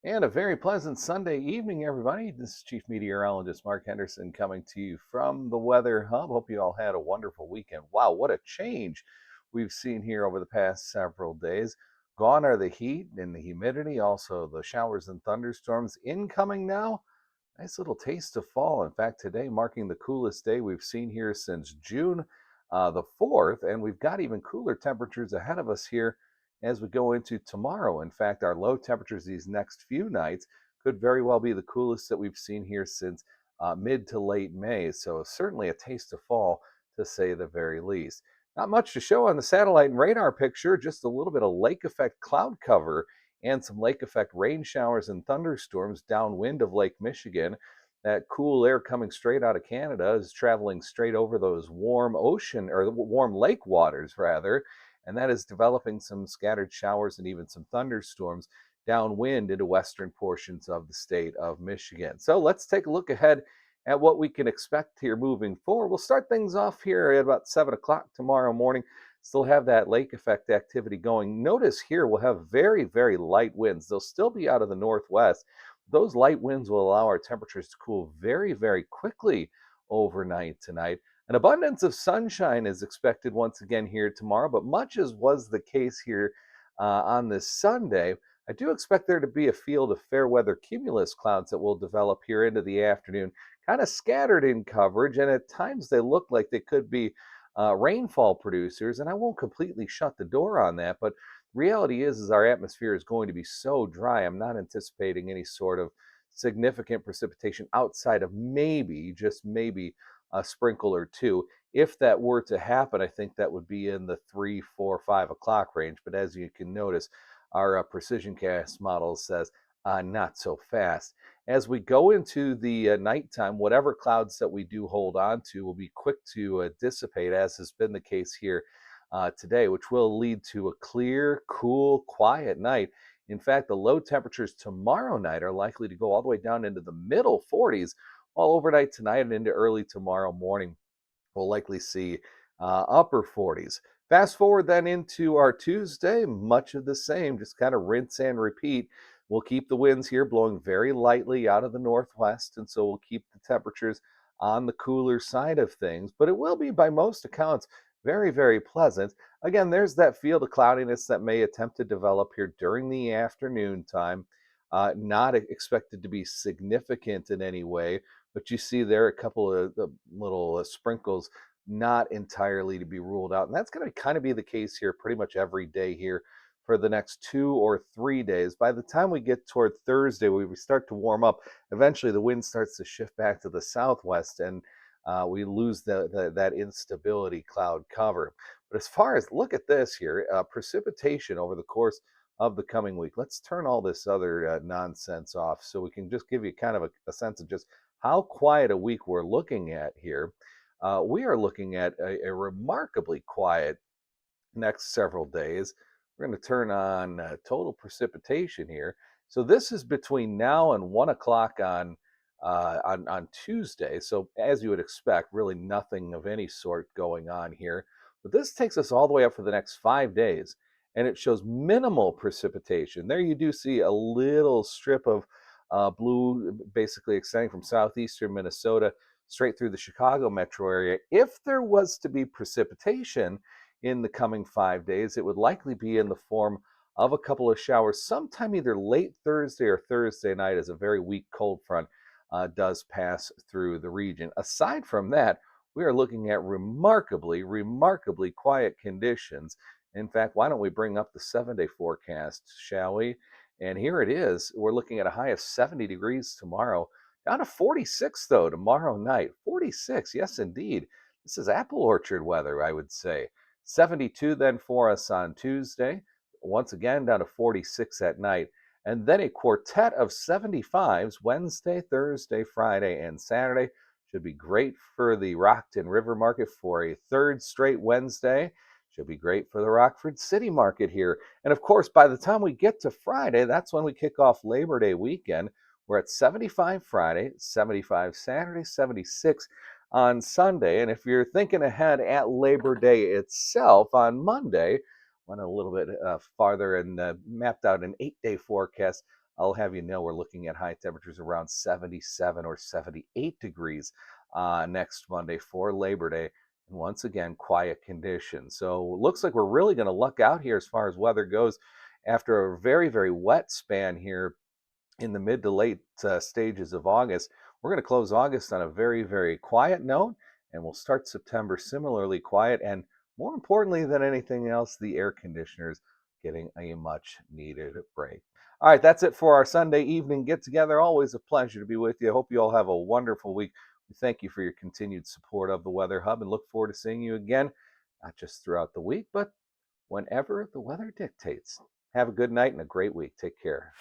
And a very pleasant Sunday evening, everybody. This is Chief Meteorologist Mark Henderson coming to you from the Weather Hub. Hope you all had a wonderful weekend. Wow, what a change we've seen here over the past several days. Gone are the heat and the humidity, also the showers and thunderstorms. Incoming now, nice little taste of fall. In fact, today marking the coolest day we've seen here since June the 4th, and we've got even cooler temperatures ahead of us here as we go into tomorrow. In fact, our low temperatures these next few nights could very well be the coolest that we've seen here since mid to late May. So, certainly a taste of fall to say the very least. Not much to show on the satellite and radar picture, just a little bit of lake effect cloud cover and some lake effect rain showers and thunderstorms downwind of Lake Michigan. That cool air coming straight out of Canada is traveling straight over those warm ocean or warm lake waters, rather, and that is developing some scattered showers and even some thunderstorms downwind into western portions of the state of Michigan. So let's take a look ahead at what we can expect here moving forward. We'll start things off here at about 7 o'clock tomorrow morning. Still have that lake effect activity going. Notice here we'll have very, very light winds. They'll still be out of the northwest. Those light winds will allow our temperatures to cool very, very quickly overnight tonight. An abundance of sunshine is expected once again here tomorrow, but much as was the case here on this Sunday, I do expect there to be a field of fair weather cumulus clouds that will develop here into the afternoon, kind of scattered in coverage, and at times they look like they could be rainfall producers. And I won't completely shut the door on that, but reality is our atmosphere is going to be so dry. I'm not anticipating any sort of significant precipitation outside of maybe, just maybe, a sprinkle or two. If that were to happen, I think that would be in the 3, 4, 5 o'clock range. But as you can notice, our precision cast model says not so fast. As we go into the nighttime, whatever clouds that we do hold on to will be quick to dissipate, as has been the case here today, which will lead to a clear, cool, quiet night. In fact, the low temperatures tomorrow night are likely to go all the way down into the middle 40s, while overnight tonight and into early tomorrow morning, we'll likely see upper 40s. Fast forward then into our Tuesday, much of the same, just kind of rinse and repeat. We'll keep the winds here blowing very lightly out of the northwest, and so we'll keep the temperatures on the cooler side of things, but it will be, by most accounts, very, very pleasant. Again, there's that field of cloudiness that may attempt to develop here during the afternoon time. Not expected to be significant in any way, but you see there a couple of little sprinkles, not entirely to be ruled out. And that's going to kind of be the case here pretty much every day here for the next 2 or 3 days. By the time we get toward Thursday, we start to warm up. Eventually, the wind starts to shift back to the southwest, and we lose that instability cloud cover. But as far as look at this here, precipitation over the course of the coming week. Let's turn all this other nonsense off so we can just give you kind of a sense of just how quiet a week we're looking at here. We are looking at a remarkably quiet next several days. We're going to turn on total precipitation here. So this is between now and 1 o'clock on Tuesday. So as you would expect, really nothing of any sort going on here. But this takes us all the way up for the next 5 days, and it shows minimal precipitation. There you do see a little strip of blue, basically extending from southeastern Minnesota straight through the Chicago metro area. If there was to be precipitation in the coming 5 days, it would likely be in the form of a couple of showers sometime either late Thursday or Thursday night, as a very weak cold front does pass through the region. Aside from that, we are looking at remarkably, remarkably quiet conditions. In fact, why don't we bring up the 7 day forecast, shall we? And here it is. We're looking at a high of 70 degrees tomorrow, down to 46 though tomorrow night. 46, yes, indeed. This is apple orchard weather, I would say. 72 then for us on Tuesday. Once again, down to 46 at night. And then a quartet of 75s Wednesday, Thursday, Friday, and Saturday. Should be great for the Rockton River Market for a third straight Wednesday. Should be great for the Rockford City Market here. And of course, by the time we get to Friday, that's when we kick off Labor Day weekend. We're at 75 Friday, 75 Saturday, 76 on Sunday. And if you're thinking ahead at Labor Day itself on Monday, went a little bit farther and mapped out an 8 day forecast. I'll have you know we're looking at high temperatures around 77 or 78 degrees next Monday for Labor Day. And once again, quiet conditions. So it looks like we're really going to luck out here as far as weather goes after a very, very wet span here in the mid to late stages of August. We're going to close August on a very, very quiet note, and we'll start September similarly quiet. And more importantly than anything else, the air conditioners getting a much needed break. All right, that's it for our Sunday evening get together. Always a pleasure to be with you. I hope you all have a wonderful week. We thank you for your continued support of the Weather Hub and look forward to seeing you again, not just throughout the week, but whenever the weather dictates. Have a good night and a great week. Take care.